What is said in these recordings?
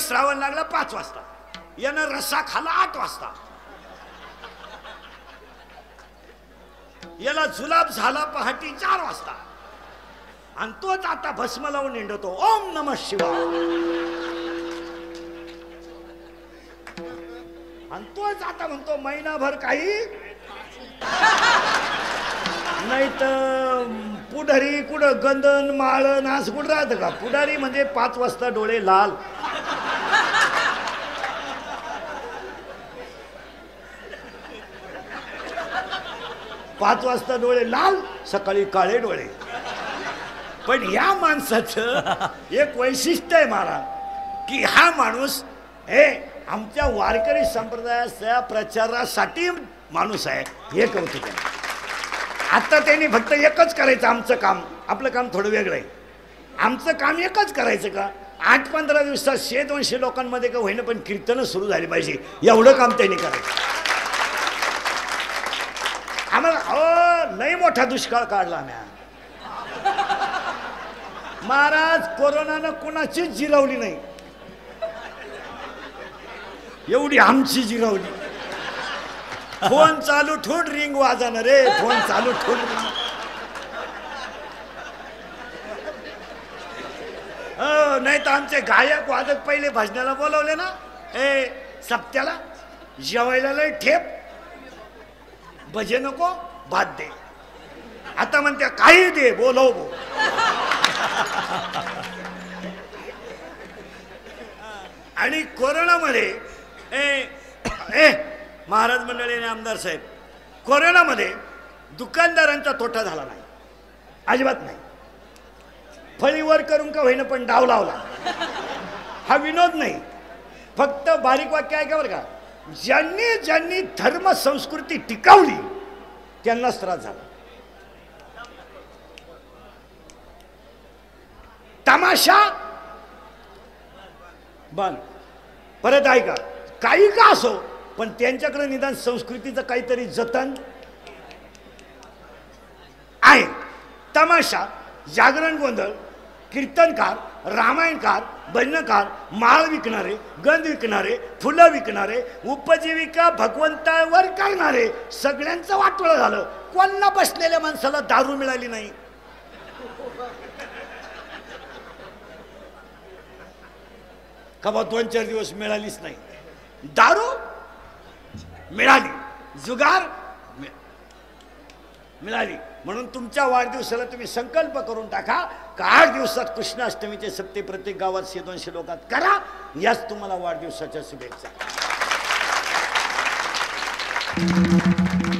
श्रावण लागला 5 वाजता, यानं रस्सा खाला 8 वाजता, याला जुलाब झाला पहाटे 4 वाजता, आणि तोच आता भस्म लावून निंडतो ओम नमः शिवाय, आणि तोच आता म्हणतो महिनाभर काही नाही तर पुढारी कुठं गंधन माळण असं कुठं राहतं का? पुढारी म्हणजे 5 वाजता डोळे लाल, 5 वाजता डोळे लाल, सकाळी काळे डोळे. पण या माणसाचं एक वैशिष्ट्य आहे महाराज, की हा माणूस हे आमच्या वारकरी संप्रदायाच्या प्रचारासाठी माणूस आहे. हे कौतुक आहे. आता त्यांनी फक्त एकच करायचं आमचं काम. आपलं काम थोडं वेगळं आहे. आमचं काम एकच करायचं का 8-15 दिवसात 100-200 लोकांमध्ये का होईना पण कीर्तनं सुरू झाली पाहिजे, एवढं काम त्यांनी करायचं. आम्हाला लई मोठा दुष्काळ काढला आम्ही. महाराज कोरोनानं कोणाचीच जिरवली नाही, एवढी आमची जिरवली. फोन चालू ठेवून रिंग वाजाना रे, फोन चालू ठेवून. नाही तर आमचे गायक वादक पहिले भजनाला बोलवले ना, सप्त्याला जेवायला लय ठेप, भजे नको भात दे. आता म्हणते काही दे, बोलव बो. आणि कोरोनामध्ये महाराज मंडळी आणि आमदार साहेब, कोरोनामध्ये दुकानदारांचा तोटा झाला नाही, अजिबात नाही. फळीवर करून का होईना पण डाव लावला. हा विनोद नाही, फक्त बारीक वाक्य आहे का बरं का. ज्यांनी ज्यांनी धर्म संस्कृती टिकवली त्यांनाच त्रास झाला. तमाशा बंद. परत ऐका, काही का असो पण त्यांच्याकडे निदान संस्कृतीचं काहीतरी जतन आहे. तमाशा, जागरण गोंधळ, कीर्तनकार, रामायणकार, भजनकार, माळ विकणारे, गंध विकणारे, फुलं विकणारे, उपजीविका भगवंतावर करणारे, सगळ्यांचं वाटोळं झालं. कोणला बसलेल्या माणसाला दारू मिळाली नाही. का बा 2-4 दिवस मिळालीच नाही. दारू मिळाली, जुगार मिळाली. म्हणून तुमच्या वाढदिवसाला तुम्ही संकल्प करून टाका का 8 दिवसात कृष्णाष्टमीचे सप्ते प्रत्येक गावात 100-200 लोकात करा. याच तुम्हाला वाढदिवसाच्या शुभेच्छा.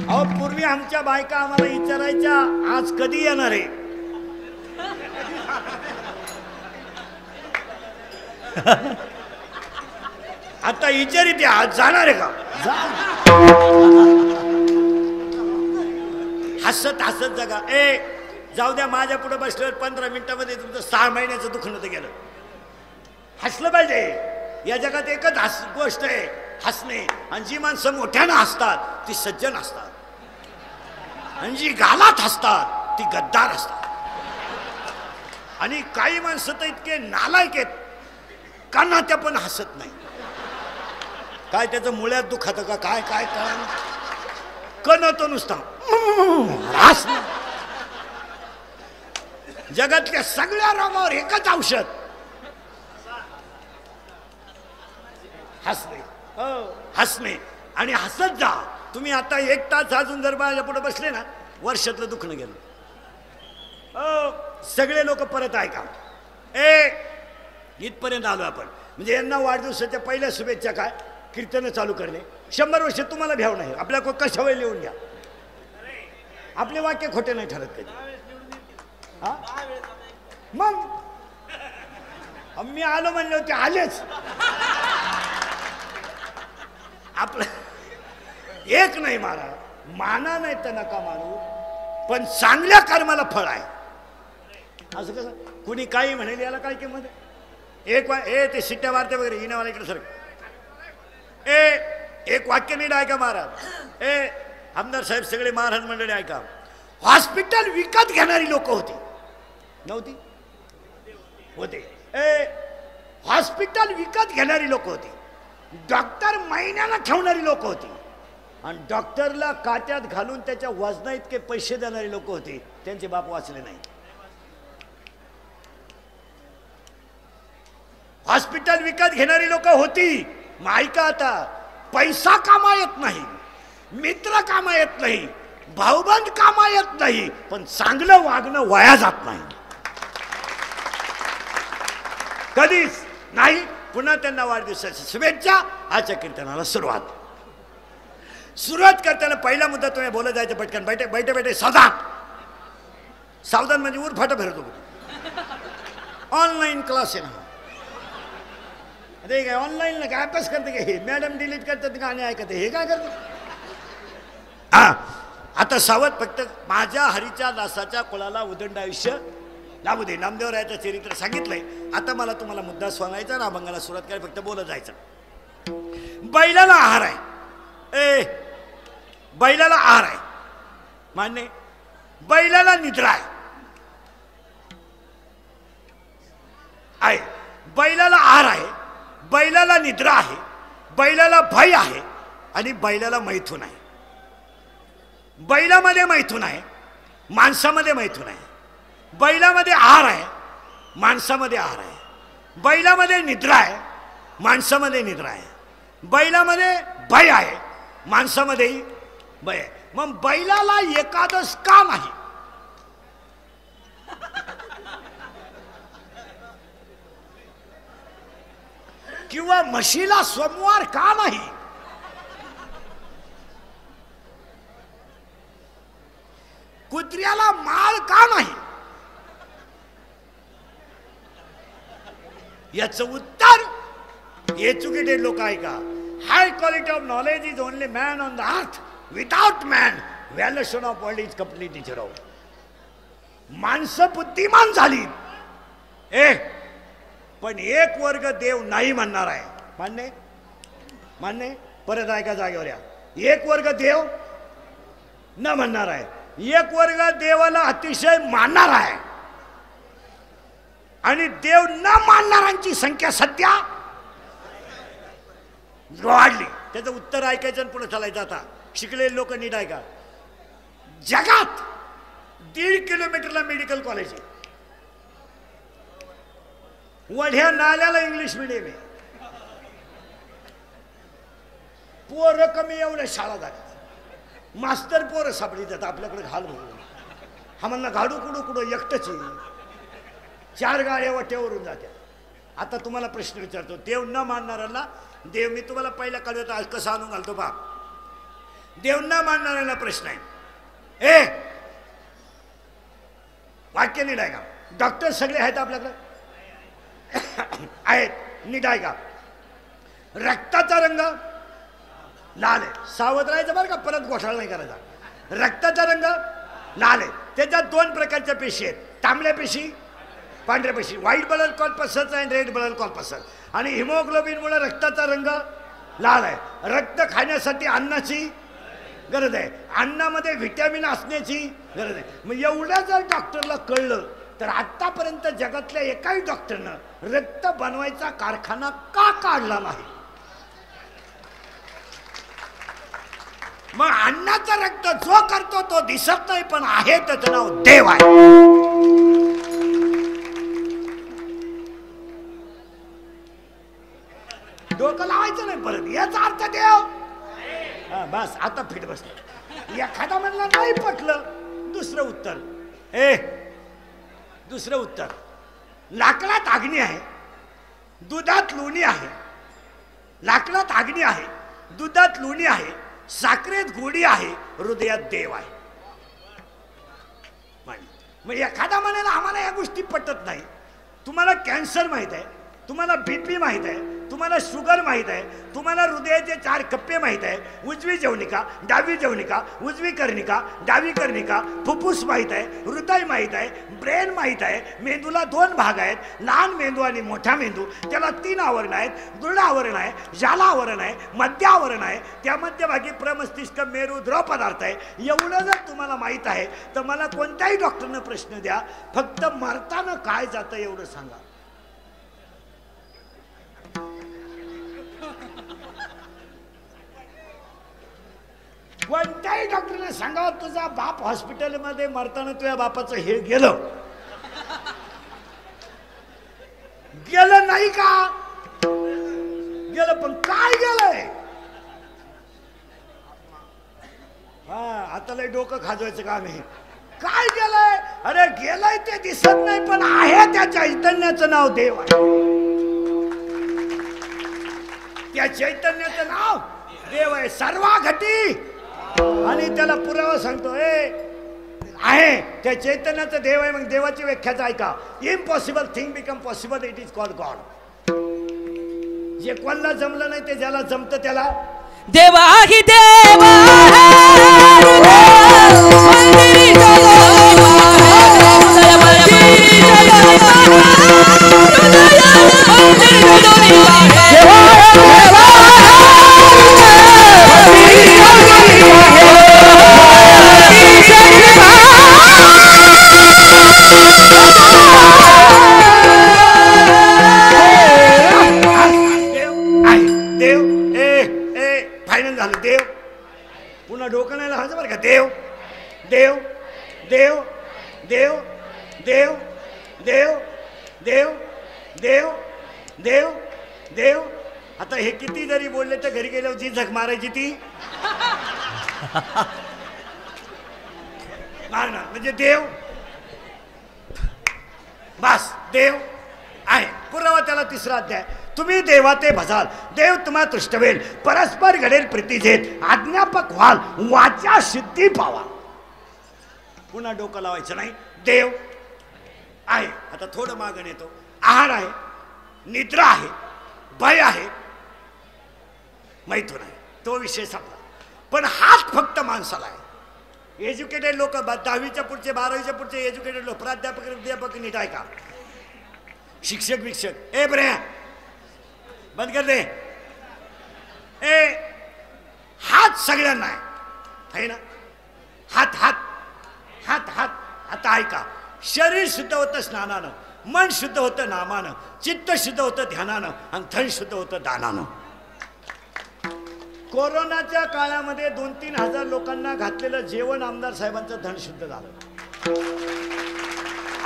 अहो पूर्वी आमच्या बायका आम्हाला विचारायच्या आज कधी येणार आहे. आता विचारित आज जाणार आहे का. हसत हसत जगा. जाऊ द्या, माझ्या पुढे बसल्यावर 15 मिनिटामध्ये तुमचं 6 महिन्याचं दुखणं तर गेलं. हसलं पाहिजे. या जगात एकच गोष्ट आहे, हसणे. आणि जी माणसं मोठ्यानं हसतात ती सज्जन असतात, आणि जी गालात हसतात ती गद्दार असतात. आणि काही माणसं तर इतके नालायक आहेत काना त्या पण हसत नाही. काय त्याचं मुळ्यात दुखत का काय काय काय कणतो नुसता रास. जगातल्या सगळ्या रोगावर एकच औषध, हसणे. हसणे आणि हसत जा तुम्ही. आता 1 तास अजून जर माझ्या पुढे बसले ना, वर्षातलं दुखणं गेलं. सगळे लोक परत ऐका. इथपर्यंत आलो आपण. म्हणजे यांना वाढदिवसाच्या पहिल्या शुभेच्छा काय, कीर्तन चालू करणे. 100 वर्ष तुम्हाला भ्याव नाही. आपल्या कशा वेळ लिहून घ्या. आपले वाक्य खोटे नाही ठरत कधी. हा मग मी आलो म्हणले होते, आलेच. आपलं एक नाही मारा, माना नाही तर नका मानू, पण चांगल्या कर्माला फळ आहे. असं कसं कुणी काही म्हणेल याला काय किंमत आहे. ते शिट्ट्या मारते वगैरे हिनावाला इकडे सर. एक वाक्य नीट ऐका महाराज. आमदार साहेब, सगळे महाराज मंडळी ऐका. हॉस्पिटल विकत घेणारी लोक होती नव्हती होते. हॉस्पिटल विकत घेणारी लोक होती, डॉक्टर महिन्याला ठेवणारी लोक होती, आणि डॉक्टरला काट्यात घालून त्याच्या वजना इतके पैसे देणारी लोक होती. त्यांचे बाप वाचले नाही. हॉस्पिटल विकत घेणारी लोक होती. मग ऐका आता, पैसा कामा येत नाही, मित्र कामा येत नाही, भाऊबंद कामा येत नाही, पण चांगलं वागणं वाया जात नाही कधीच नाही. पुन्हा त्यांना वाढदिवसाची शुभेच्छा. आजच्या कीर्तनाला सुरुवात करताना पहिला मुद्दा तुम्ही बोलत जायचं पटकन. बैठे बैठे बैठे सावधान. सावधान म्हणजे ऊर फाटा फिरतो. ऑनलाईन क्लास आहे ना, अरे काय ऑनलाईन ना काय अभ्यास करते का? हे मॅडम डिलीट करतात, गाणे ऐकते, हे काय करते? हा, आता सावध. फक्त माझ्या हरीच्या दासाच्या कुळाला उदंड आयुष्य लाभू दे. नामदेवरायाचं चरित्र सांगितलंय. आता मला तुम्हाला मुद्दा सांगायचा ना, अभंगाला सुरुवात करायला फक्त बोलत जायचं. बैलाला आहार आहे. बैलाला आहार आहे मान्य. बैलाला निद्रा आहे. बैलाला आहार आहे, बैलाला निद्रा आहे, बैलाला भय आहे, आणि बैलाला मैथून आहे. बैलामध्ये मैथून आहे, माणसामध्ये मैथून आहे. बैलामध्ये आहार आहे, माणसामध्ये आहार आहे. बैलामध्ये निद्रा आहे, माणसामध्ये निद्रा आहे. बैलामध्ये भय आहे, माणसामध्येही भय आहे. मग बैलाला एकादश का नाही? किंवा म्हशीला सोमवार का नाही? कुत्र्याला माळ का नाही? याचं उत्तर एज्युकेटेड लोक आहे का? High quality of knowledge is only man on the earth. Without man valuation of world is completely zero. माणसं बुद्धिमान झाली, पण एक वर्ग देव नाही म्हणणार आहे. मान्य मान्य. परत ऐका जागेवर या. एक वर्ग देव न म्हणणार आहे, एक वर्ग देवाला अतिशय मानणार आहे, आणि देव न मानणाऱ्यांची संख्या सध्या वाढली. त्याचं उत्तर ऐकायचं आणि पुढे चालायचं. आता शिकलेले लोक नीट ऐका. जगात 1.5 किलोमीटरला मेडिकल कॉलेज आहे. वढ्या नाल्याला इंग्लिश मिडियम आहे. पोरं कमी एवढ्या शाळा झाल्या, मास्तर पोरं सापडी जातात आपल्याकडे. घाल म्हणून आम्हाला घाडू कुडू कुडू एकटंच आहे. 4 गाड्या वाट्यावरून जात्या. आता तुम्हाला प्रश्न विचारतो, देव न मानणाऱ्यांना देव, मी तुम्हाला पहिला कळवत आज कसं आणून घालतो बा. देव न मानणाऱ्यांना प्रश्न आहे. वाक्य नीट आहे का? डॉक्टर सगळे आहेत आपल्याकडे आहेत, नीट आहे का? रक्ताचा रंग लाल आहे. सावध राहायचं बरं का, परत घोटाळा नाही करायचा. रक्ताचा रंग लाल आहे. त्याच्यात 2 प्रकारच्या पेशी आहेत, तांबड्या पेशी, पांढऱ्या पेशी. व्हाईट ब्लड कॉर्पसल्स आणि रेड ब्लड कॉर्पसल्स. आणि हिमोग्लोबिनमुळे रक्ताचा रंग लाल आहे. रक्त खाण्यासाठी अन्नाची गरज आहे, अन्नामध्ये व्हिटॅमिन असण्याची गरज आहे. मग एवढं जर डॉक्टरला कळलं तर आतापर्यंत जगातल्या एकाही डॉक्टरनं रक्त बनवायचा कारखाना का काढला नाही? मग अन्नाचं रक्त जो करतो तो दिसत नाही, पण आहे त्याचं नाव देव आहे. डोकं लावायचं नाही परत, याचा अर्थ देव. बस आता फिट बसलं. एखादा म्हणला नाही पटलं, दुसरं उत्तर. दुसरं उत्तर, लाकडात अग्नी आहे, दुधात लोणी आहे. लाकडात अग्नी आहे, दुधात लोणी आहे, साखरेत गोडी आहे, हृदयात देव आहे. मग एखादा म्हणाला आम्हाला या गोष्टी पटत नाही. तुम्हाला कॅन्सर माहित आहे, तुम्हाला बीपी माहित आहे, तुम्हाला शुगर माहित आहे, तुम्हाला हृदयाचे 4 कप्पे माहित आहे, उजवी जवनिका, डावी जवनिका, उजवी कर्णिका, डावी कर्णिका, फुफ्फुस माहित आहे, हृदय माहित आहे, ब्रेन माहित आहे. मेंदूला 2 भाग आहेत, लहान मेंदू आणि मोठा मेंदू. त्याला 3 आवरण आहेत, दृढ आवरण आहे, जाला आवरण आहे, मध्य आवरण आहे. त्या मध्यभागी प्रमस्तिष्क, मेरू, द्रव पदार्थ आहे. एवढं जर तुम्हाला माहित आहे तर मला कोणत्याही डॉक्टरनं प्रश्न द्या, फक्त मरताना काय जातं एवढं सांगा. कोणत्याही डॉक्टरने सांगा तुझा बाप हॉस्पिटलमध्ये मरताना तुझ्या बापाचं हे गेलं गेलं नाही का गेलं पण काय गेलंय हा आता लय डोकं खाजवायचं काम आहे काय गेलंय अरे गेलंय ते दिसत नाही पण आहे त्या चैतन्याचं नाव देव आहे त्या चैतन्याचं नाव देव आहे सर्वाघटी आणि त्याला पुरावा सांगतो आहे त्या चैतन्याचं देव आहे मग देवाची व्याख्याच ऐका impossible thing become possible it is called God जे कोणाला जमलं नाही ते ज्याला जमतं त्याला देवा ही देवा देव पुन्हा डोकं नाही लावायचं बरं का देव देव देव देव देव देव देव देव देव देव आता हे किती जरी बोलले तर घरी गेल्यावर जी झक मारायची ती मारणार म्हणजे देव बस देव आहे पुरावा त्याला तिसरा अध्याय तुम्ही देवा ते भजाल देव तुम्हा तुष्टवेल परस्पर घडेल प्रीतीजेत आज्ञापक व्हाल वाचा सिद्धी पावा पुन्हा डोकं लावायचं नाही देव आहे आता थोडं मागण येतो आहार आहे निद्रा आहे भय आहे मैथून आहे तो विषय संपला पण हाच फक्त माणसाला आहे एज्युकेटेड लोक 10वीच्या पुढचे 12वीच्या पुढचे एज्युकेटेड लोक प्राध्यापक विद्यापक नीट आहे का शिक्षक विक्षक बरे बंद कर दे हात सगळ्यांना आहे ना हात हात हात हात आता ऐका शरीर शुद्ध होतं स्नानानं मन शुद्ध होतं नामानं चित्त शुद्ध होतं ध्यानानं आणि धन शुद्ध होतं दानानं कोरोनाच्या काळामध्ये 2-3 हजार लोकांना घातलेलं जेवण आमदार साहेबांचं धन शुद्ध झालं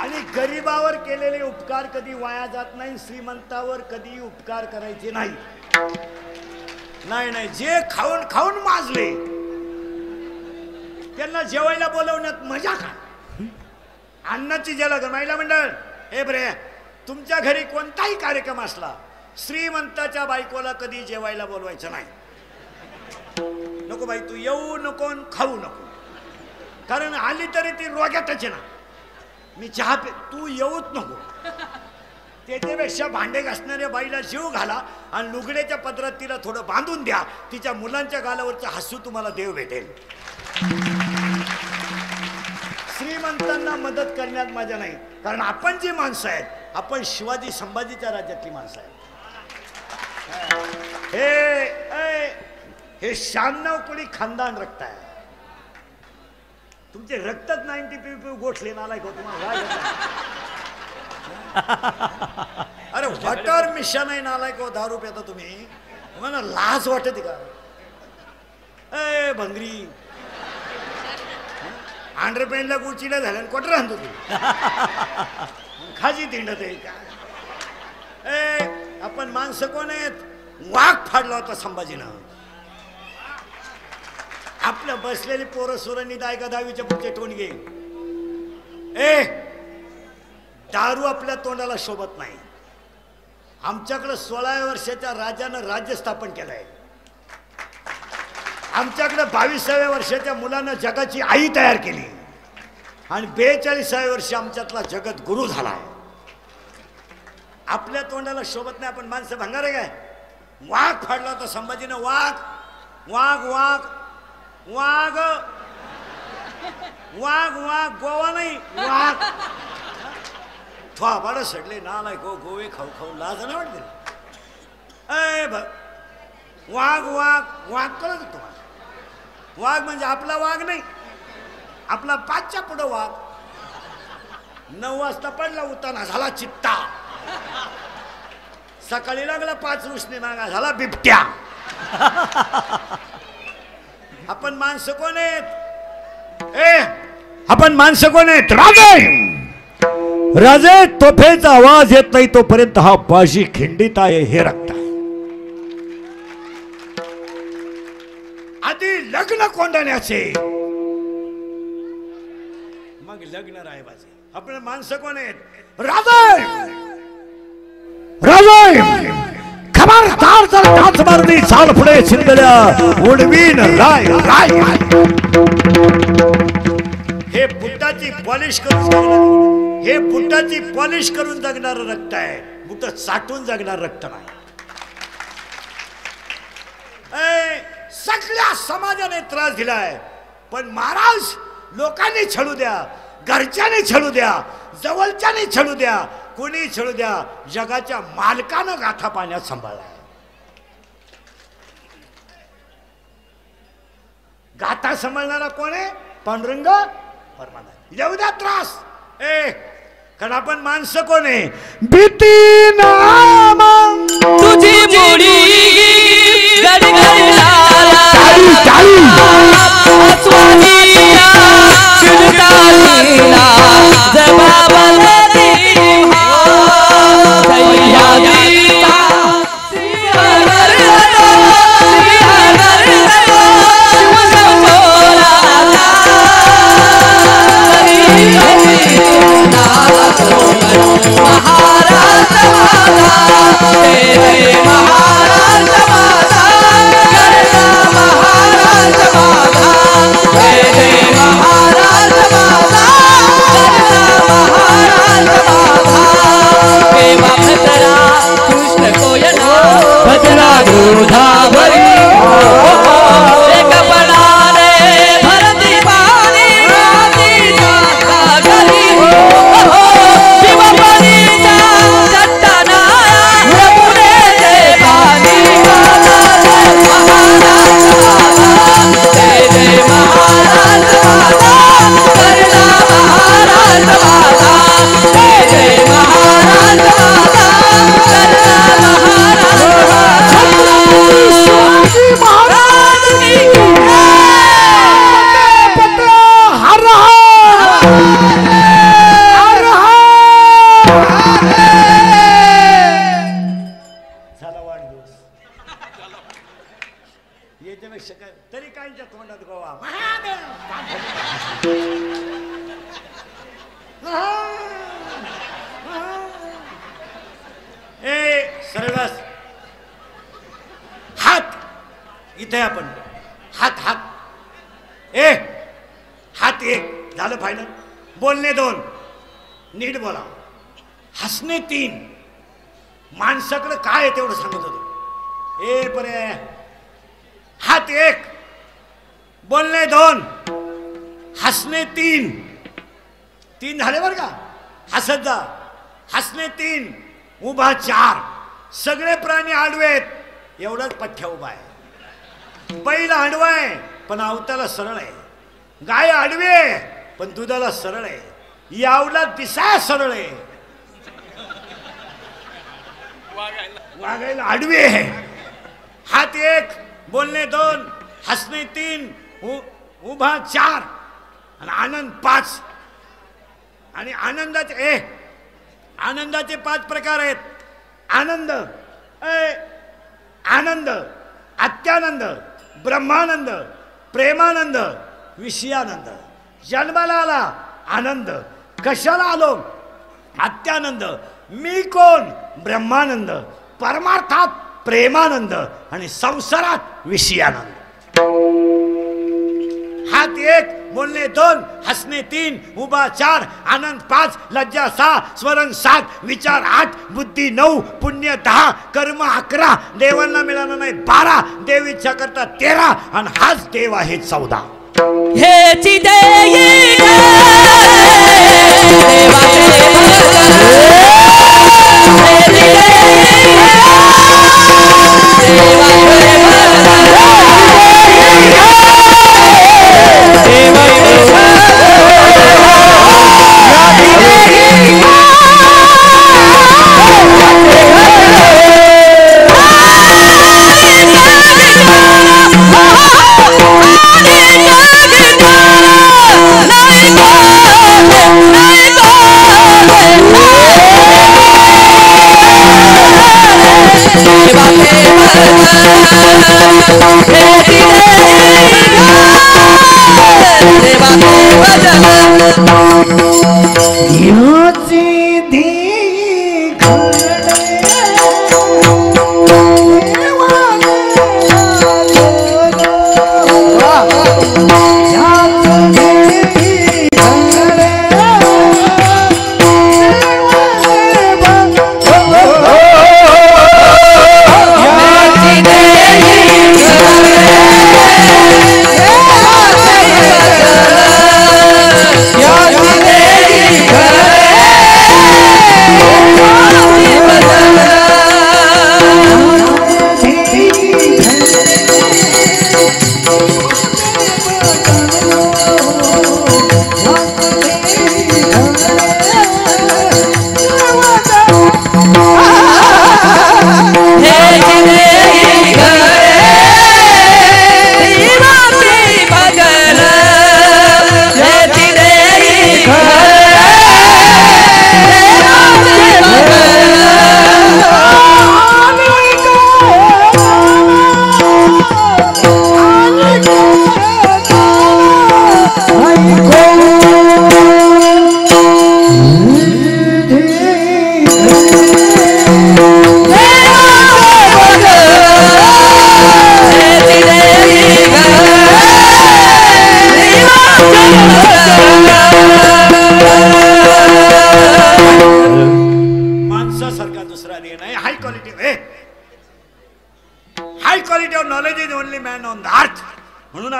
आणि गरिबावर केलेले उपकार कधी वाया जात नाही श्रीमंतावर कधी उपकार करायचे नाही नाही नाही जे खाऊन खाऊन माजले त्यांना जेवायला बोलवण्यात मजा काय अन्नाची जलग महिला मंडळ बरे तुमच्या घरी कोणताही कार्यक्रम असला श्रीमंताच्या बायकोला कधी जेवायला बोलवायचं नाही नको बाई तू येऊ नको खाऊ नको कारण आली तरी ती रोग्यातच ना मी चहा पे तू येऊच नको त्याच्यापेक्षा भांडे घासणाऱ्या बाईला जीव घाला आणि लुगड्याच्या पदरात तिला थोडं बांधून द्या तिच्या मुलांच्या गालावरचं हसू तुम्हाला देव भेटेल श्रीमंतांना मदत करण्यात मजा नाही कारण आपण जी माणसं आहेत आपण शिवाजी संभाजीच्या राज्यातली माणसं आहेत हे 96 कोणी खानदान रक्त आहे तुमचे रक्तच 90 गोठले नालायक हो तुम्हाला अरे वॉटर मिशन आहे नालायक हो 10 रुपये तुम्ही मला लाज वाटते का भंगरी अंडरपेंटला गुचिला झाल्या कोटर आणतो तू खाजी तिंडत आहे का आपण माणसं कोण आहेत वाघ फाडला होता संभाजीनं आपल्या बसलेली पोरं सुरांनी दायका 10वीच्या पुढचे टोनगे दारू आपल्या तोंडाला शोभत नाही आमच्याकडे 16व्या वर्षाच्या राजानं राज्य स्थापन केलंय आमच्याकडे 22व्या वर्षाच्या मुलानं जगाची आई तयार केली आणि 42व्या वर्षी आमच्यातला जगत गुरु झालाय आपल्या तोंडाला शोभत नाही आपण माणसं भंगार आहे काय वाघ फाडला होता संभाजीनं वाघ वाघ वाघ वाघ वाघ वाघ गोवा नाही वाघ थोबाड सडले नालाय गोवे खाऊ खाऊ लाज नाही वाटते वाघ वाघ वाघ कळत तुम्हाला वाघ म्हणजे आपला वाघ नाही आपला 5च्या पुढं वाघ 9 वाजता पडला उताना झाला चित्ता सकाळी लागला 5 उसने मागा झाला बिबट्या आपण माणसं कोण आहेत? आपण माणसं कोण आहेत? राजे राजे तोफेचा आवाज येत नाही तोपर्यंत हा बाजी खिंडीत आहे हे रक्त आहे. आधी लग्न कोंडण्याचे मग लग्न रायबाचे. आपण माणसं कोण आहेत? राजे राजे खबरदार जर काच मारली चाल पुढे शिंदल्या उडवीन राय राय. हे बुटाची पॉलिश करून हे बुटाची पॉलिश करून जगणार रक्त आहे. बुट साठून जगणार रक्त नाही. सगळ्या समाजाने त्रास दिलाय पण महाराज लोकांनी छळू द्या, घरच्याने छळू द्या, जवळच्याने छळू द्या, कोणी छळू द्या, जगाच्या मालकानं गाथा पाण्यात सांभाळलाय. गाथा सांभाळणारा कोण आहे? पांडुरंग परमानंद. येऊ द्या त्रास. कारण आपण माणसं कोण आहे? भीती नाम तुझी मुडी गडगडला तरी काहींच्या तोंडात गोवा. सर्वस हात इथे आपण हात हात हात एक झालं फायनल. बोलणे दोन, नीट बोला. हसणे तीन. माणसाकडे काय आहे तेवढं सांगत होतो. बरे हात एक, बोलणे दोन, हसणे तीन. तीन झाले बर का? हसत जा. हसणे तीन, उभा चार. सगळे प्राणी आडवेत, एवढाच पठ्या उभा आहे. बैल आडवा आहे पण अवताला सरळ आहे. गाय आडवी आहे पण दुधाला सरळ आहे. यावला दिसाय सरळ आहे, वागायला आडवी आहे. हात एक, बोलणे दोन, हसणे तीन, उभा चार आणि आनंद पाच. आणि आनंदाचे पाच प्रकार आहेत. आनंद, आनंद, अत्यानंद, ब्रह्मानंद, प्रेमानंद, विषयानंद. जन्माला आला आनंद, कशाला आलो अत्यानंद, मी कोण ब्रह्मानंद, परमार्थात प्रेमानंद आणि संसारात विषयानंद. हात एक, बोलणे दोन, हसणे तीन, उभा चार, आनंद पाच, लज्जा सहा, स्मरण सात, विचार आठ, बुद्धी नऊ, पुण्य 10, कर्म 11, देवांना मिळाला नाही 12, देव इच्छा करता 13 आणि हाच देव आहे 14. हेची देई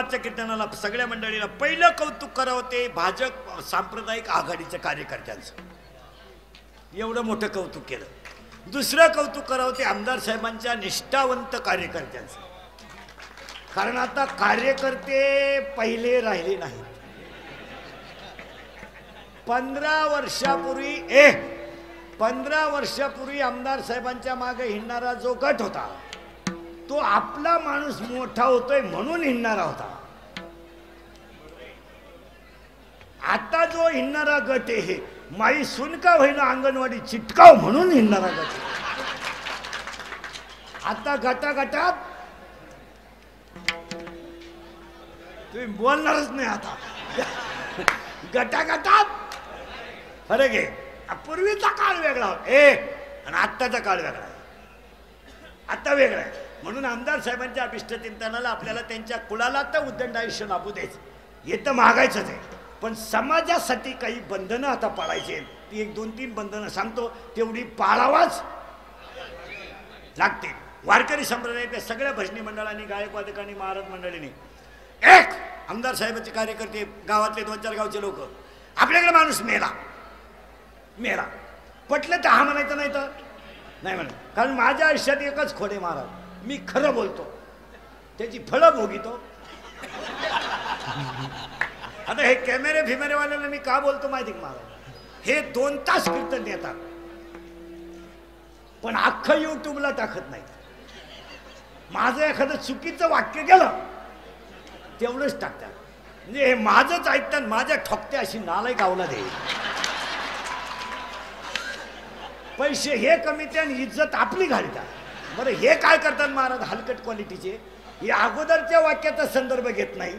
दुपारच्या कीर्तनाला सगळ्या मंडळीला पहिलं कौतुक करावं ते भाजप सांप्रदायिक आघाडीच्या कार्यकर्त्यांचं, एवढं मोठं कौतुक केलं. दुसरं कौतुक करावं ते आमदार साहेबांच्या निष्ठावंत कार्यकर्त्यांचं, कारण आता कार्यकर्ते पहिले राहिले नाहीत. 15 वर्षापूर्वी आमदार साहेबांच्या मागे हिंडणारा जो गट होता तो आपला माणूस मोठा होतोय म्हणून हिंडणारा होता. आता जो हिंडणारा गट आहे माई सुनका होईना अंगणवाडी चिटकाव म्हणून हिंडणारा गट. आता गटागटात तुम्ही बोलणारच नाही. आता गटागटात फरक आहे. पूर्वीचा काळ वेगळा आणि आत्ताचा काळ वेगळा आहे. आता वेगळा आहे. म्हणून आमदार साहेबांच्या अभिष्टचिंतनाला आपल्याला त्यांच्या कुळाला तर उद्दंड आयुष्य लाभू द्यायचं, हे तर मागायचंच आहे. पण समाजासाठी काही बंधनं आता पाळायची. ती 1-2-3 बंधनं सांगतो, तेवढी पाळावाच लागते. वारकरी संप्रदायाच्या सगळ्या भजनी मंडळांनी, गायकवादकांनी, महाराज मंडळींनी एक आमदार साहेबांचे कार्यकर्ते, गावातले 2-4 गावचे लोक, आपल्याकडे माणूस मेला पटलं तर हा म्हणायचं, नाही तर नाही म्हणा. कारण माझ्या आयुष्यात एकच खोडे महाराज, मी खरं बोलतो, त्याची फळं भोगितो. आता हे कॅमेरेवाल्याला मी का बोलतो माहिती का महाराज, हे 2 तास कीर्तन देतात पण अख्खं युट्यूबला टाकत नाही. माझं एखादं चुकीचं वाक्य गेलं तेवढंच टाकतात. म्हणजे हे माझंच ऐकतात, माझ्या ठोकते अशी नालाय गावला दे. पैसे हे कमी ते आणि इज्जत आपली घालतात. बरं हे काय करतात महाराज हलकट क्वालिटीचे, हे अगोदरच्या वाक्याचा संदर्भ घेत नाही,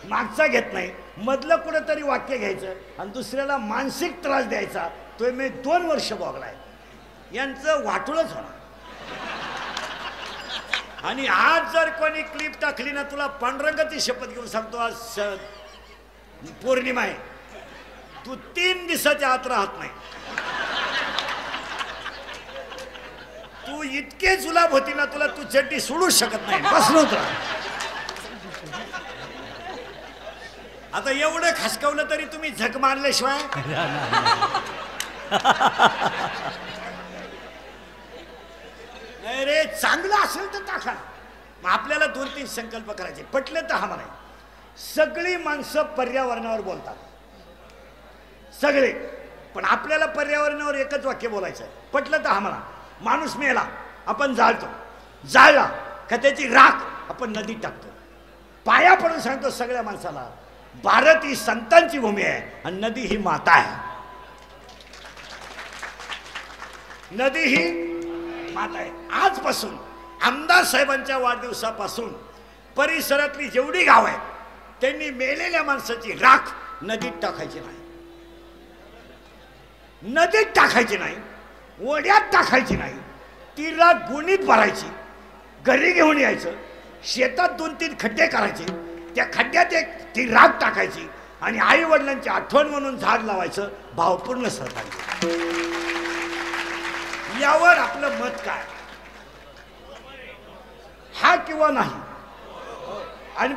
मागचा घेत नाही, मधलं कुठंतरी वाक्य घ्यायचं आणि दुसऱ्याला मानसिक त्रास द्यायचा. तो मी 2 वर्ष भोगलाय. यांचं वाटूळच होणार. आणि आज जर कोणी क्लिप टाकली ना, तुला पांडुरंगाची शपथ घेऊन सांगतो, आज पौर्णिमा आहे, तू 3 दिवसाच्या आत राहत नाही. तू इतके जुलाब होती ना, तुला तू चड्डी सोडूच शकत नाही, बसलोच राहा. आता एवढं खसकवलं तरी तुम्ही झक मारल्याशिवाय अरे चांगलं असेल तर टाका. मग आपल्याला 2-3 संकल्प करायचे. पटले तर हा म्हणाय. सगळी माणसं पर्यावरणावर बोलतात, सगळे, पण आपल्याला पर्यावरणावर एकच वाक्य बोलायचं. पटलं तर हा म्हणा. माणूस मेला आपण जाळतो, जाळला का त्याची राख आपण नदीत टाकतो. पाया पडून सांगतो सगळ्या माणसाला, भारत ही संतांची भूमी आहे आणि नदी ही माता आहे. नदी ही माता आहे. आजपासून आमदार साहेबांच्या वाढदिवसापासून परिसरातली जेवढी गाव आहेत त्यांनी मेलेल्या माणसाची राख नदीत टाकायची नाही, नदीत टाकायची नाही, ओढ्यात टाकायची नाही. ती राख गुणीत भरायची, घरी घेऊन यायचं, शेतात 2-3 खड्डे करायचे, त्या खड्ड्यात ती राख टाकायची आणि आई वडिलांची आठवण म्हणून झाड लावायचं. भावपूर्ण श्रद्धांजली. यावर आपलं मत काय, हा किंवा नाही? आणि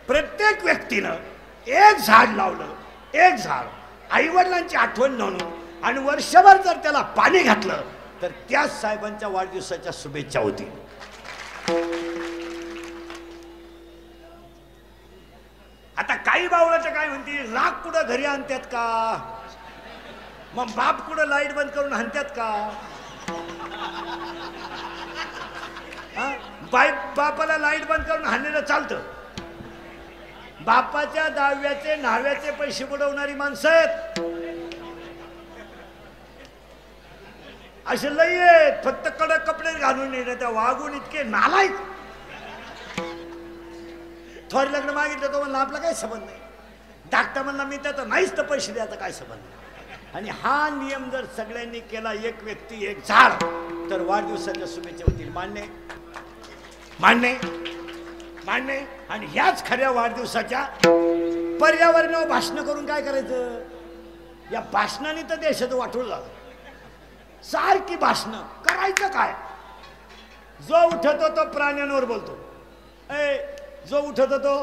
प्रत्येक व्यक्तीनं एक झाड लावलं, एक झाड आई वडिलांची आठवण म्हणून, आणि वर्षभर जर त्याला पाणी घातलं तर त्याच साहेबांच्या वाढदिवसाच्या शुभेच्छा होतील. आता काही बावळाचं काय म्हणतील, राग कुठं घरी आणतात का, मग बाप कुठं लाईट बंद करून आणतात का? बापाला लाईट बंद करून हाणलेलं चालतं. बापाच्या दहाव्याचे न्हाव्याचे पैसे बुडवणारी माणसं आहेत असे लई आहेत. फक्त कडक कपडे घालून येणे, त्या वागून इतके नालायक. थोर लग्न मागितलं तो म्हणला आपला काही संबंध नाही, धाकटा म्हणला मी त्याचा नाहीच तर पैसे द्यायचा काय संबंध. आणि हा नियम जर सगळ्यांनी केला, एक व्यक्ती एक झाड, तर वाढदिवसाच्या शुभेच्छा होतील. मान्य मान्य मान्य. आणि ह्याच खऱ्या वाढदिवसाच्या पर्यावरणावर भाषण करून काय करायचं? या भाषणाने तर देशाचं वाटून झालं. सारखी भाषणं करायचं काय? जो उठतो तो प्राण्यांवर बोलतो, जो उठत होतो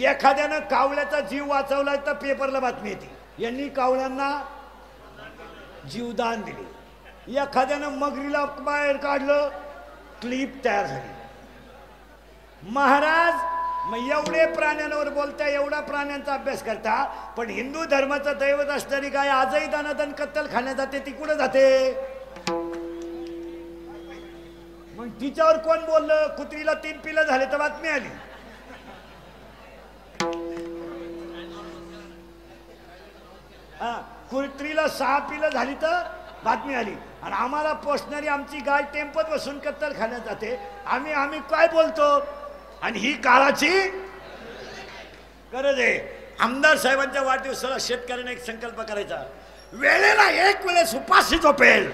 एखाद्यानं कावळ्याचा जीव वाचवला तर पेपरला बातमी येते यांनी कावळ्यांना जीवदान दिले एखाद्यानं मगरीला बाहेर काढलं क्लिप तयार झाली महाराज मग एवढे प्राण्यांवर बोलता एवढा प्राण्यांचा अभ्यास करता पण हिंदू धर्माचं दैवत असणारी गाय आजही दानादन कत्तल खाण्यात जाते ती कुठं जाते मग तिच्यावर कोण बोललं कुत्रीला 3 पिलं झाले तर बातमी आली कुत्रीला 6 पिलं झाली तर बातमी आली आणि आम्हाला पोचणारी आमची गाय टेम्पोत बसून कत्तल खाण्यात जाते आम्ही काय बोलतो आणि ही काळाची गरज आहे आमदार साहेबांच्या वाढदिवसाला शेतकऱ्यांना एक संकल्प करायचा वेळेला एक वेळेस उपाशी झोपेल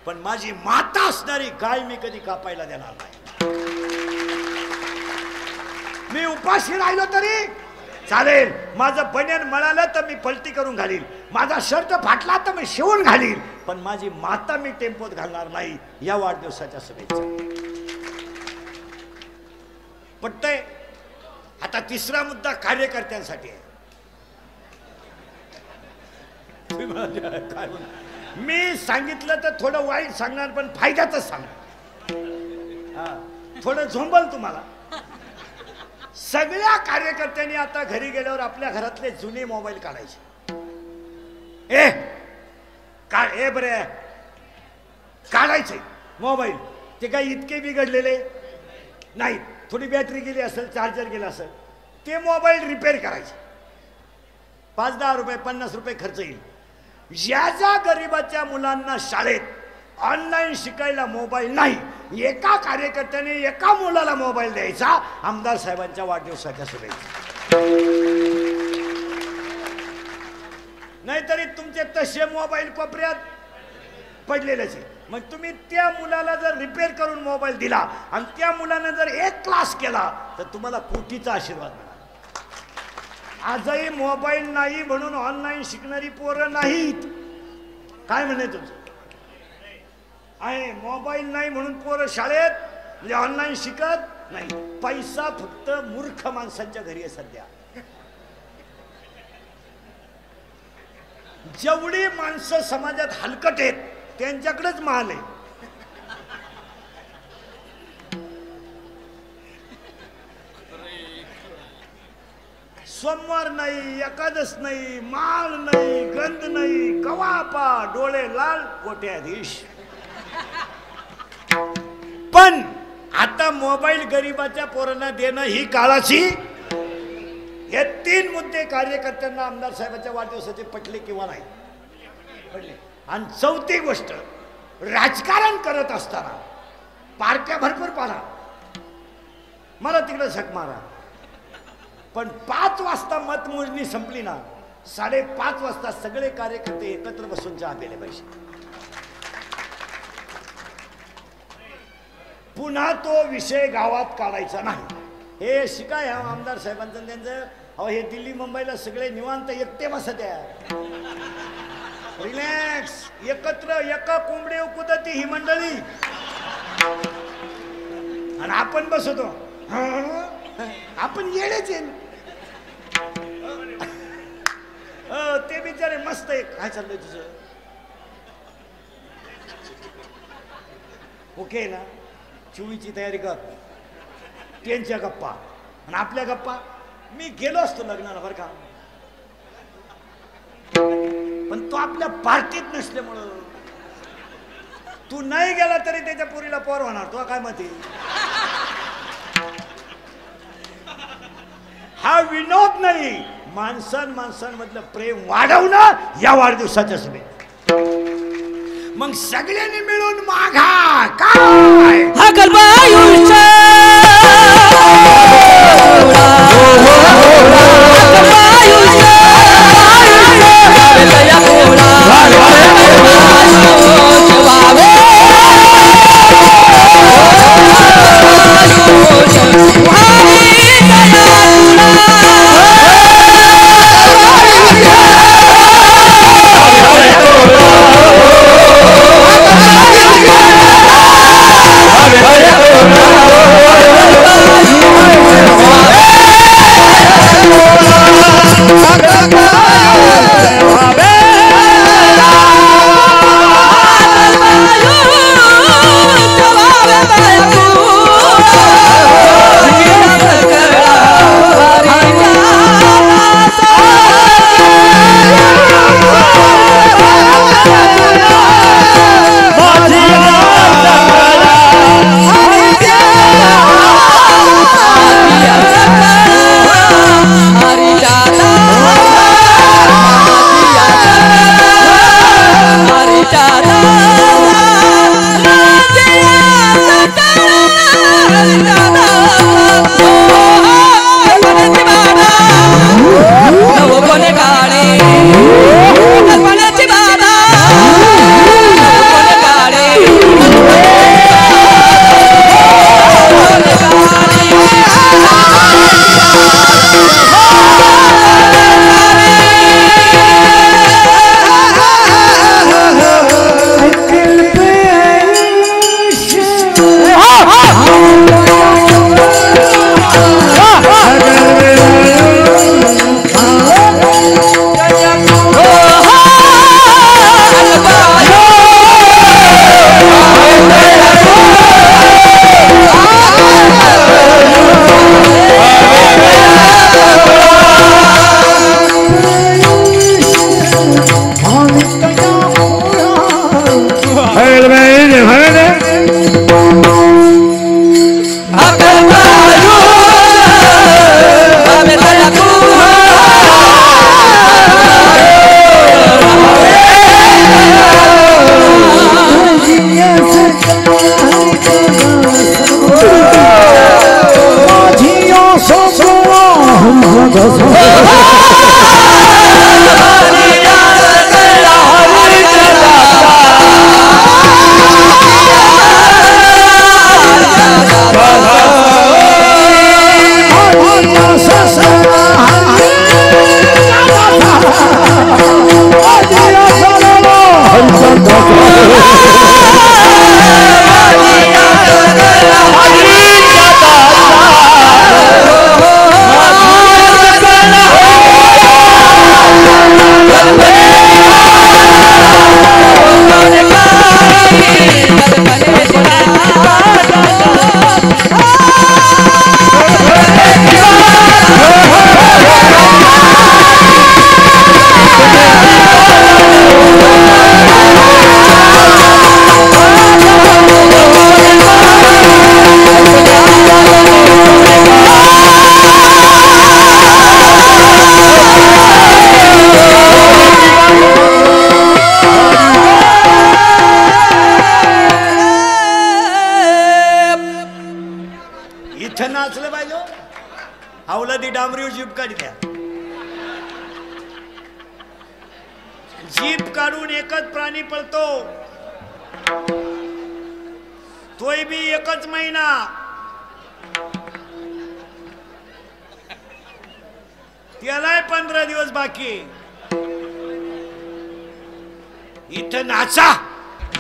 पण माझी माता असणारी गाय मी कधी कापायला देणार नाही मी उपाशी राहिलो तरी चालेल माझं बनियान मळालं तर मी पलटी करून घालील माझा शर्ट फाटला तर मी शिवून घालील पण माझी माता मी टेम्पोत घालणार नाही या वाढदिवसाच्या शुभेच्छा पटतंय आता तिसरा मुद्दा कार्यकर्त्यांसाठी आहे मी सांगितलं तर थोडं वाईट सांगणार पण फायद्यातच सांगणार थोडं झोंबल तुम्हाला सगळ्या कार्यकर्त्यांनी आता घरी गेल्यावर आपल्या घरातले जुने मोबाईल काढायचे बरे काढायचे मोबाईल ते काही इतके बिघडलेले नाही थोडी बॅटरी गेली असेल चार्जर गेला असेल ते मोबाईल रिपेअर करायचे 5-10 रुपये 50 रुपये खर्च येईल ज्या ज्या गरिबाच्या मुलांना शाळेत ऑनलाईन शिकायला मोबाईल नाही एका कार्यकर्त्याने एका मुलाला मोबाईल द्यायचा आमदार साहेबांच्या वाढदिवसाच्या शुभेच्छा नाहीतरी तुमचे तसे मोबाईल कोपऱ्यात पडलेलेच आहे मग तुम्ही त्या मुलाला जर रिपेअर करून मोबाईल दिला आणि त्या मुलाने जर 1 क्लास केला तर तुम्हाला कोटीचा आशीर्वाद मिळाला आजही मोबाईल नाही म्हणून ऑनलाईन शिकणारी पोरं नाहीत काय म्हणे तुमचं आहे मोबाईल नाही म्हणून पोरं शाळेत म्हणजे ऑनलाईन शिकत नाही पैसा फक्त मूर्ख माणसांच्या घरी आहे सध्या जेवढी माणसं समाजात हलकट आहेत त्यांच्याकडेच माल आहे सोमवार नाही एकादश नाही माल नाही गंध नाही कवापा डोळे लाल कोट्याधीश पण आता मोबाईल गरिबाच्या पोरांना देणं ही काळाची हे 3 मुद्दे कार्यकर्त्यांना आमदार साहेबांच्या वाढदिवसाचे पटले किंवा नाही पटले आणि चौथी गोष्ट राजकारण करत असताना पार्ट्या भरपूर पाडा मला तिकडे झक मारा पण 5 वाजता मतमोजणी संपली ना 5:30 वाजता सगळे कार्यकर्ते एकत्र बसून चहा प्यायले पाहिजे पुन्हा तो विषय गावात काढायचा नाही हे शिकाय आमदार साहेबांचं त्यांचं अहो हे दिल्ली मुंबईला सगळे निवांत एकटे बसत आहे रिलॅक्स एकत्र एका कोंबडे कुदती ही मंडळी आणि आपण बसतो आपण येडेच ते बिचारे मस्त आहे काय चाललंय तुझं ओके ना चुवीची तयारी कर त्यांच्या गप्पा आणि आपल्या गप्पा मी गेलो असतो लग्नाला बरं का पण तो आपल्या पार्टीत नसल्यामुळं तू नाही गेला तरी त्याच्या पोरीला पोर होणार तो काय मत हा विनोद नाही माणसांमधलं प्रेम वाढवणं या वाढदिवसाच्या शुभेच्छा मग सगळ्यांनी मिळून मागा काय हा गलबायुष्य Oh इथं नाचलं पाहिजे हवलदी डांबरीवर जीप काढी द्या जीप काढून एकच प्राणी पळतो तोय बी एकच महिना त्यालाय 15 दिवस बाकी इथं नाचा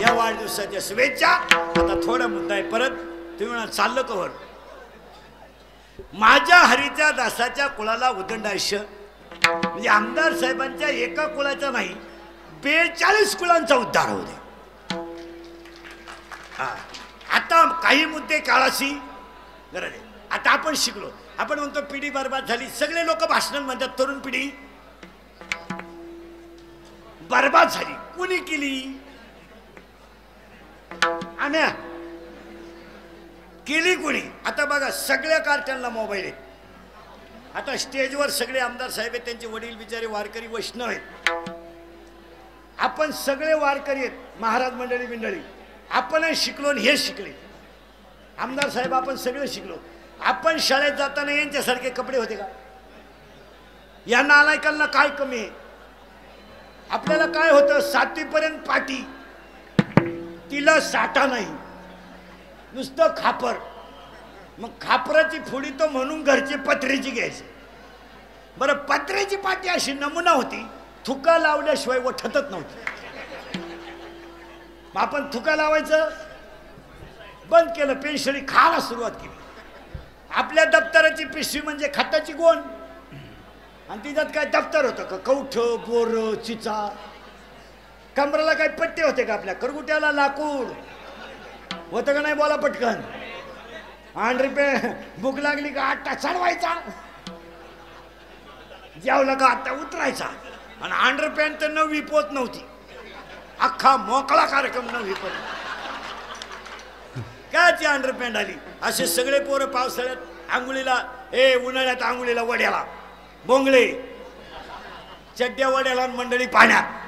या वाढदिवसाच्या शुभेच्छा आता थोडा मुद्दा आहे परत तुम्ही चाललं कवर माझ्या हरीच्या दासाच्या कुळाला उदंड आयुष्य म्हणजे आमदार साहेबांच्या एका कुळाचा नाही 42 कुळांचा उद्धार होऊ दे आता काही मुद्दे काळाशी गरज आहे आता आपण शिकलो आपण म्हणतो पिढी बर्बाद झाली सगळे लोक भाषण म्हणतात तरुण पिढी बर्बाद झाली कुणी केली आम्या केली कोणी आता बघा सगळ्या कारट्यांना मोबाईल आहेत आता स्टेजवर सगळे आमदार साहेब आहेत त्यांचे वडील बिचारे वारकरी वैष्णव आहेत आपण सगळे वारकरी आहेत महाराज मंडळी आपणही शिकलो आणि हे शिकले आमदार साहेब आपण सगळे शिकलो आपण शाळेत जाताना यांच्यासारखे कपडे होते का या नालायकांना काय कमी आहे आपल्याला काय होतं 7वी पर्यंत पाटी तिला साठा नाही नुसतं खापर मग खापराची फोडी तो म्हणून घरची पत्र्याची घ्यायची बरं पत्र्याची पाटी अशी नमुना होती थुका लावल्याशिवाय वठतच नव्हती मग आपण थुका लावायचं बंद केलं पेन्शनी खायला सुरुवात केली आपल्या दप्तराची पिशवी म्हणजे खताची गोण आणि तिच्यात काय दप्तर होतं का कवठ बोर चिचा कमराला काय पट्टे होते का आपल्या करगुट्याला लाकूड होतं का नाही बोला पटकन 8 रुपये भूक लागली का आट्टा चढवायचा जेवलं का आट्टा उतरायचा आणि 8 रुपयान तर 9वी पोत नव्हती अख्खा मोकळा कार्यक्रम 9वी पोत काय ती 8 रुपयान आली असे सगळे पोरं पावसाळ्यात आंघोळीला उन्हाळ्यात आंघोळीला वड्याला बोंगळे चड्ड्या वड्याला मंडळी पाण्यात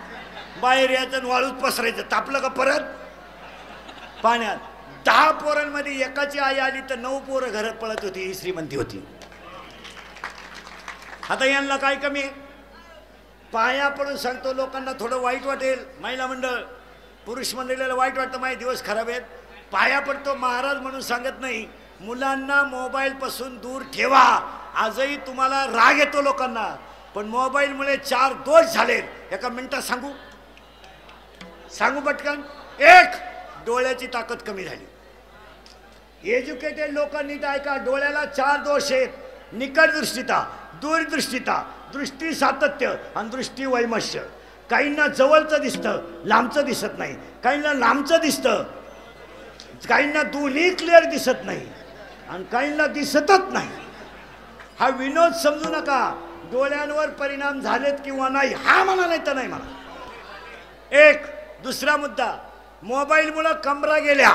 बाहेर यायचं वाळूच पसरायचं तापलं का परत पाण्यात 10 पोरांमध्ये एकाची आई आली तर 9 पोरं घरात पळत होती ही श्रीमंती होती आता यांना काय कमी पाया पडून सांगतो लोकांना थोडं वाईट वाटेल महिला मंडळ पुरुष मंडळीला वाईट वाटतं माझे दिवस खराब आहेत पाया पडतो महाराज म्हणून सांगत नाही मुलांना मोबाईल पासून दूर ठेवा आजही तुम्हाला राग येतो लोकांना पण मोबाईलमुळे 4 दोष झालेत एका मिनिटात सांगू पटकन 1 डोळ्याची ताकद कमी झाली एज्युकेटेड लोकांनी ऐका डोळ्याला 4 दोष आहेत निकट दृष्टिता दूरदृष्टिता दृष्टी सातत्य आणि दृष्टी वैमश्य काहींना जवळचं दिसतं लांबचं दिसत नाही काहींना लांबचं दिसतं काहींना दोन्ही क्लिअर दिसत नाही आणि काहींना दिसतच नाही हा विनोद समजू नका डोळ्यांवर परिणाम झालेत किंवा नाही हा म्हणा नाही तर नाही म्हणा 1 दुसरा मुद्दा मोबाईलमुळे कमरा गेल्या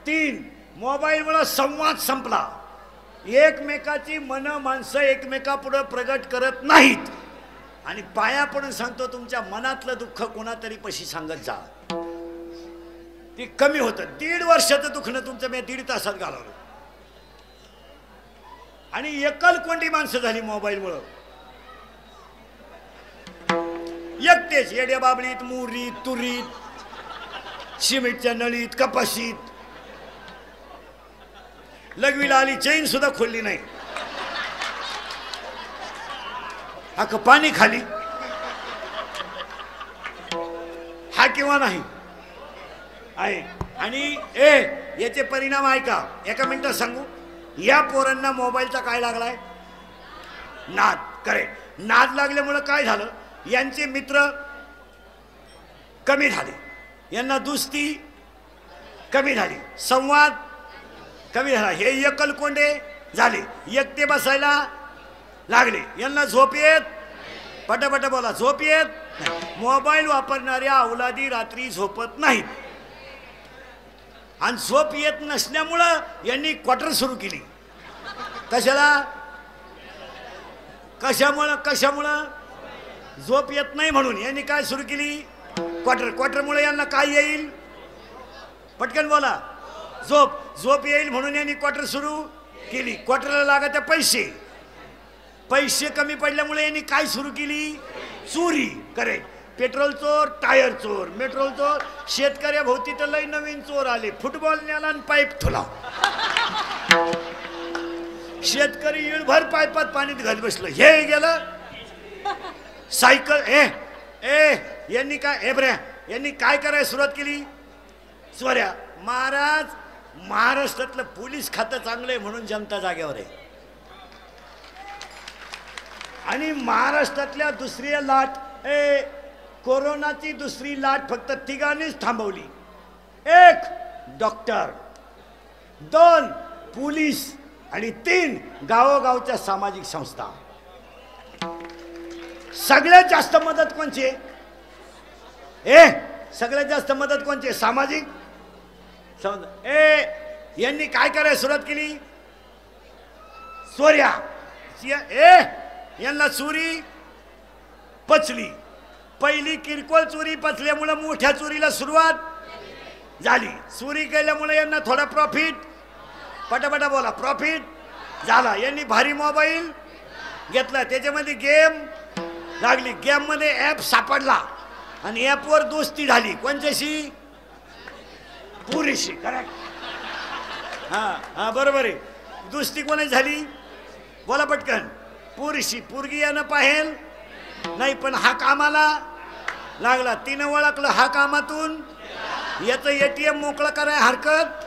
3 मोबाईलमुळे संवाद संपला एकमेकाची मन माणसं एकमेकापुढे प्रगट करत नाहीत आणि पाया पडून सांगतो तुमच्या मनातलं दुःख कोणातरी पशी सांगत जा ती कमी होतं. 1.5 वर्षाचं दुखणं तुमचं मी 1.5 तासात घालवलं. आणि एकलकोंडी माणसं झाली मोबाईलमुळं. एकटेच येड्या बाबळीत, मुरीत, तुरीत, सिमेंटच्या नळीत, कपाशीत. लघवीला आली, चैन सुद्धा खोलली नाही. अख्खं पाणी खाली. हा किंवा नाही आहे. आणि याचे परिणाम ऐका, एका मिनिटात सांगू. या पोरांना मोबाईलचा काय लागलाय? नाद. करेक्ट. नाद लागल्यामुळं काय झालं? यांचे मित्र कमी झाले, यांना दुस्ती कमी झाली, संवाद कमी झाला. हे एकलकोंडे झाले, एकटे बसायला लागले. यांना झोप येत, पटापट बोला, झोप येत. मोबाईल वापरणाऱ्या अवलादी रात्री झोपत नाहीत. आणि झोप येत नसल्यामुळं यांनी क्वार्टर सुरू केली. कशाला? कशामुळं? झोप येत नाही म्हणून यांनी काय सुरू केली? क्वार्टर. क्वार्टरमुळे यांना काय येईल? पटकन बोला. झोप येईल म्हणून यांनी क्वार्टर सुरू केली. क्वार्टरला लागत पैसे. पैसे कमी पडल्यामुळे यांनी काय सुरू केली? चोरी. करेक्ट. पेट्रोल चोर, टायर चोर, मेट्रोल चोर. शेतकऱ्या भोवती तर लई नवीन चोर आले. फुटबॉल न्याला आणि पाईप ठोला. शेतकरी इळभर पाईपात पाणीत घाल बसलं. हे गेलं. सायकल. यांनी काय यांनी काय करायला सुरुवात केली? चोऱ्या. महाराज, महाराष्ट्रातलं पोलीस खातं चांगलं आहे म्हणून जनता जागेवर आहे. आणि महाराष्ट्रातल्या दुसरी लाट, कोरोनाची दुसरी लाट फक्त तिघांनीच थांबवली. 1 डॉक्टर, 2 पोलीस आणि 3 गावोगावच्या सामाजिक संस्था. सगळ्यात जास्त मदत कोणची? सगळ्यात जास्त मदत कोणची? सामाजिक संस्था. यांनी काय करायला सुरुवात केली? चोऱ्या. यांना चोरी पचली. पहिली किरकोळ चोरी पचल्यामुळे मोठ्या चोरीला सुरुवात झाली. चोरी केल्यामुळे यांना थोडा प्रॉफिट, पटापटा बोला, प्रॉफिट झाला. यांनी भारी मोबाईल घेतला, त्याच्यामध्ये गेम लागली. गेम मध्ये ऍप सापडला आणि ऍपवर दोस्ती झाली. कोणच्याशी? पुरीशी. करेक्ट. हा बरोबर आहे. दोस्ती कोणाची झाली? बोला पटकन. पुरीशी. पोरगी यानं पाहेल नाही पण हा कामाला लागला. तिनं ओळखलं हा कामातून याचं ATM मोकळं करायला हरकत.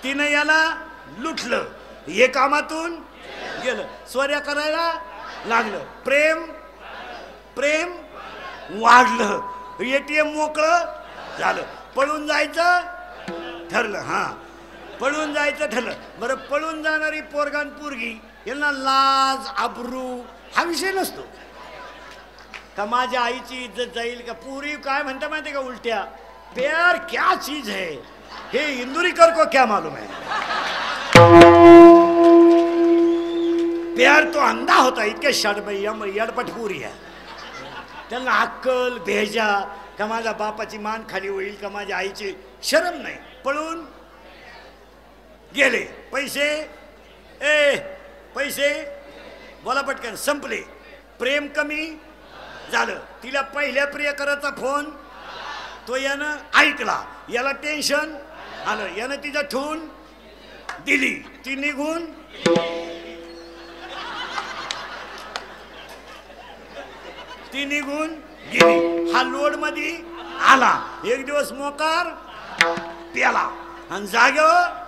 तिनं याला लुटलं, हे कामातून गेलं. चोऱ्या करायला लागलं. प्रेम वाढलं. ATM मोकळं झालं. पळून जायचं ठरलं. पळून जायचं ठरलं. बरं, पळून जाणारी पोरगान पोरगी यांना लाज आबरू हा विषय नसतो का? माझ्या आईची इज्जत जाईल का? पुरी काय म्हणता माहिती का? उलट्या. प्यार क्या चीज है, हे इंदुरीकर को क्या मालूम है? प्यार तो अंधा होता. इतके यडपट पुरी आहे. त्यांना अक्कल भेजा का माझ्या बापाची मान खाली होईल का माझ्या आईची शरम नाही. पळून गेले. पैसे बोला पटकन संपले. प्रेम कमी झालं. तिला पहिल्या प्रियकराचा फोन तो यानं ऐकला. याला टेन्शन आलं. यानं तिचा ठेवून दिली. ती निघून गेली. हा लोड मध्ये आला. एक दिवस मोकार प्याला आणि जागेवर.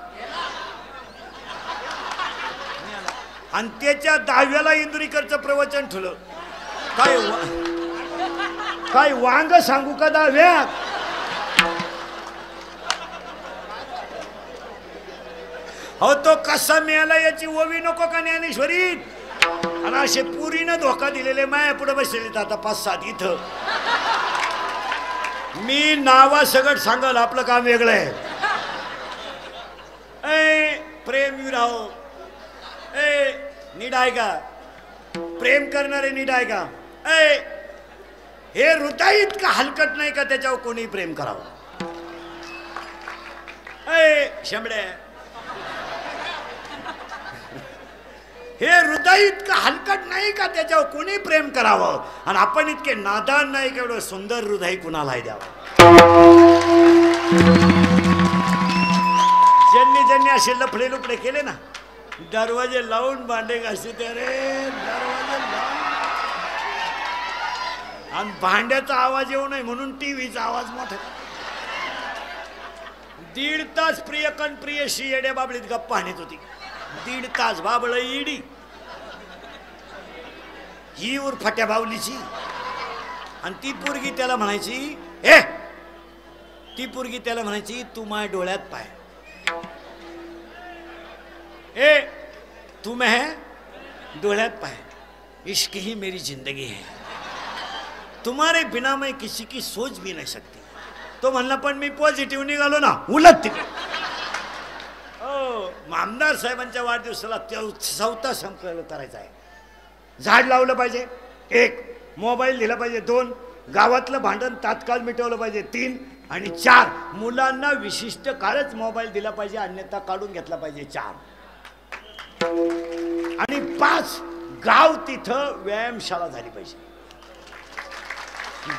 आणि त्याच्या 10व्याला इंदुरीकरचं प्रवचन ठेवलं. काय वांग सांगू का 10व्यात? हो तो कसा मिळाला याची ओवी नको का ज्ञानेश्वरीत? आणि असे पुरीनं धोका दिलेले माया पुढे बसलेले आता 5-7 इथं. मी नावा सगळं सांगल, आपलं काम वेगळं आहे. प्रेम विराहो. नीट आहे का? प्रेम करणारे नीट आहे का? हे हृदय इतकं हलकट नाही का त्याच्यावर कोणी प्रेम करावं? अय शेंबड्या, हे हृदय इतकं हलकट नाही का त्याच्यावर कोणी प्रेम करावं? आणि आपण इतके नादान नाही का एवढं सुंदर हृदय कुणालाही द्यावं? ज्यांनी असे लफडे लुपडे केले ना, दरवाजे लावून भांडे घासते रे, दरवाजे लावून, आणि भांड्याचा आवाज येऊ नये म्हणून टीव्हीचा आवाज मोठा. 1.5 तास प्रियकन प्रियशी येड्या बाबळीत गप्पा आणत होती. 1.5 तास बाबळ इडी ही उरफाट्या बावलीची. आणि ती पोरगी त्याला म्हणायची, ती पोरगी त्याला म्हणायची, तू माझ्या डोळ्यात पाय, तू मैं डोळ्यात पाय, इश्क ही मेरी जिंदगी है, तुम्हारे बिना मैं किसी की सोच भी नहीं सकती. तो म्हणला पण मी पॉझिटिव्ह निघालो ना, उलट तिकडे. आमदार साहेबांच्या वाढदिवसाला 4था संकल्प करायचा आहे. झाड लावलं पाहिजे 1, मोबाईल दिला पाहिजे 2, गावातलं भांडण तात्काळ मिटवलं पाहिजे 3, आणि 4 मुलांना विशिष्ट काळच मोबाईल दिला पाहिजे, अन्यथा काढून घेतला पाहिजे 4, आणि 5 गाव तिथं व्यायामशाळा झाली पाहिजे.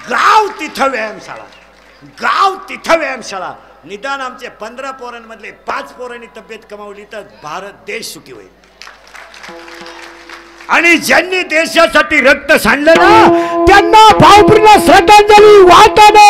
गाव तिथं व्यायामशाळा, गाव तिथं व्यायामशाळा. निदान आमचे 15 पोरांमधले 5 पोरांनी तब्येत कमावली तर भारत देश सुखी होईल. आणि ज्यांनी देशासाठी रक्त सांडलं ना, त्यांना भावपूर्ण श्रद्धांजली वाहताना